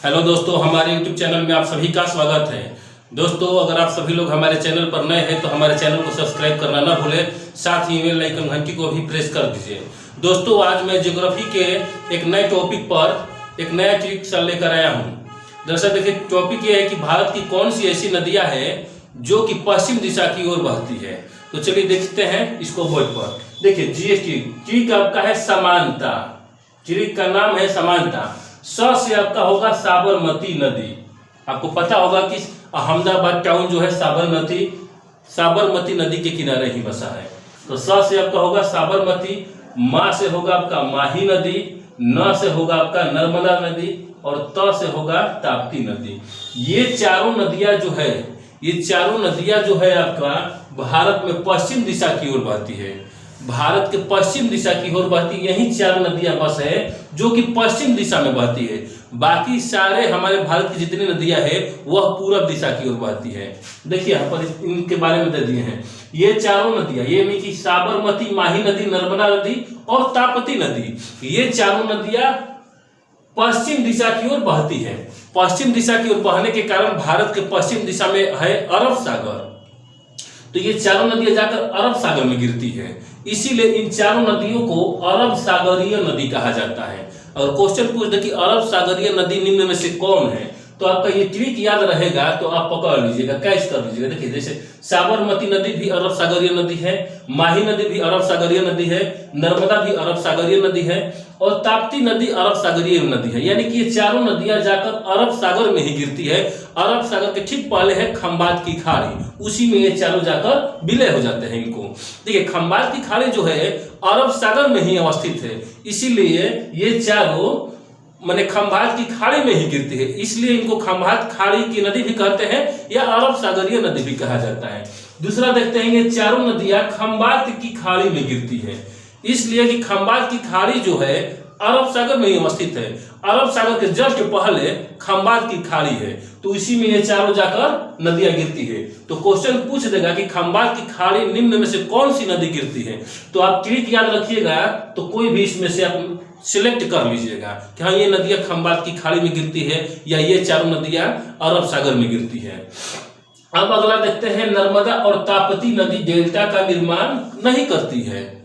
Hello दोस्तों, हमारे YouTube channel में आप सभी का स्वागत है। दोस्तों, अगर आप सभी लोग हमारे चैनल पर नए हैं तो हमारे चैनल को सब्सक्राइब करना ना भूलें, साथ ही बेल आइकन घंटी को भी प्रेस कर दीजिए। दोस्तों, आज मैं ज्योग्राफी के एक नए टॉपिक पर एक नया ट्रिक लेकर आया हूँ। दरअसल देखिए, टॉपिक ये है कि भारत की कौन सी ऐसी नदियाँ हैं जो कि पश्चिम दिशा की ओर बहती है। तो चलिए देखते हैं इसको बोर्ड पर। देखिए, जीएसटी ट्रिक आपका है समानता। ट्रिक का नाम है समानता। स से आपका होगा साबरमती नदी। आपको पता होगा कि अहमदाबाद टाउन जो है साबरमती नदी के किनारे ही बसा है। तो स से आपका होगा साबरमती, मा से होगा आपका माही नदी, न से होगा आपका नर्मदा नदी और त से होगा ताप्ती नदी। ये चारों नदियां जो है आपका भारत में पश्चिम दिशा की ओर बहती है। भारत के पश्चिम दिशा की ओर बहती यही चार नदियां बस है जो कि पश्चिम दिशा में बहती है। बाकी सारे हमारे भारत की जितनी नदियां हैं वह पूरब दिशा की ओर बहती है। देखिए यहाँ पर इनके बारे में दे दिए हैं। ये चारों नदियां, ये में कि साबरमती, माही नदी, नर्मदा नदी और ताप्ती नदी, ये चारों नदियां पश्चिम दिशा की ओर बहती है। पश्चिम दिशा की ओर बहने के कारण भारत के पश्चिम दिशा में है अरब सागर। तो ये चारों नदियां जाकर अरब सागर में गिरती है, इसीलिए इन चारों नदियों को अरब सागरीय नदी कहा जाता है। और क्वेश्चन पूछ दे कि अरब सागरीय नदी निम्न में से कौन है, तो आपका ये ट्रिक याद रहेगा तो आप पकड़ लीजिएगा, कैच कर लीजिएगा। देखिए, जैसे साबरमती नदी भी अरब सागरीय नदी है, माही नदी भी अरब सागरीय नदी है, नर्मदा भी अरब सागरीय नदी है और ताप्ती नदी अरब सागरीय नदी है। यानी कि ये चारों नदियां जाकर अरब सागर में ही गिरती है। अरब सागर के ठीक पहले है खंबात की खाड़ी, उसी में ये चारों जाकर विलय हो जाते हैं। इनको देखिए, खंबात की खाड़ी जो है अरब सागर में ही अवस्थित है, इसीलिए ये चारों माने खंबात की खाड़ी में ही गिरती है, इसलिए इनको खंबात खाड़ी की नदी भी कहते हैं या अरब सागरीय नदी भी कहा जाता है। दूसरा देखते हैं, ये चारों नदियां खंबात की खाड़ी में गिरती है, इसलिए कि खंबात की खाड़ी जो है अरब सागर में ही अवस्थित है। अरब सागर के जस्ट पहले खंबात की खाड़ी है, तो इसी में ये चारों जाकर नदियां गिरती है। तो क्वेश्चन पूछ देगा कि खंबात की खाड़ी निम्न में से कौन सी नदी गिरती है, तो आप ट्रिक याद रखिएगा। तो कोई भी इसमें से आप सिलेक्ट कर लीजिएगा कि हाँ, ये नदियां खंबात की खाड़ी में गिरती है या ये चारों नदियां अरब सागर में गिरती है। अब अगला देखते हैं, नर्मदा और ताप्ती नदी डेल्टा का निर्माण नहीं करती है।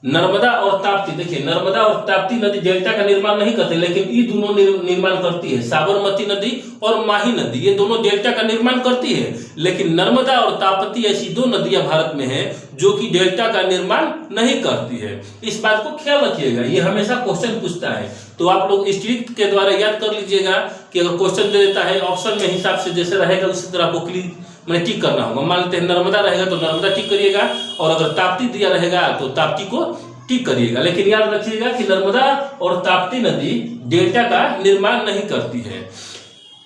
नर्मदा और ताप्ती, देखिए नर्मदा और ताप्ती नदी डेल्टा का निर्माण नहीं करती, लेकिन ये दोनों निर्माण करती है। साबरमती नदी और माही नदी ये दोनों डेल्टा का निर्माण करती है, लेकिन नर्मदा और ताप्ती ऐसी दो नदियां भारत में हैं जो कि डेल्टा का निर्माण नहीं करती है। इस बात को ख्याल रखिएगा, ये हमेशा क्वेश्चन पूछता है। तो आप लोग इस ट्रिक के द्वारा याद कर लीजिएगा कि अगर क्वेश्चन दे देता है ऑप्शन में हिसाब से जैसे रहेगा उसी तरह आपको मैंने टिक करना होगा। मान लेते हैं नर्मदा रहेगा तो नर्मदा टिक करिएगा, और अगर ताप्ती दिया रहेगा तो ताप्ती को टिक करिएगा। लेकिन याद रखिएगा कि नर्मदा और ताप्ती नदी डेल्टा का निर्माण नहीं करती है।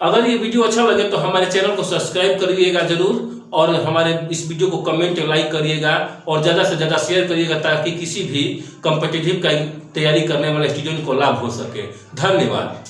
अगर ये वीडियो अच्छा लगे तो हमारे चैनल को सब्सक्राइब करिएगा जरूर, और हमारे इस वीडियो को कमेंट लाइक करिएगा और ज़्यादा से ज़्यादा शेयर करिएगा, ताकि किसी भी कॉम्पिटिटिव का तैयारी करने वाले स्टूडेंट को लाभ हो सके। धन्यवाद।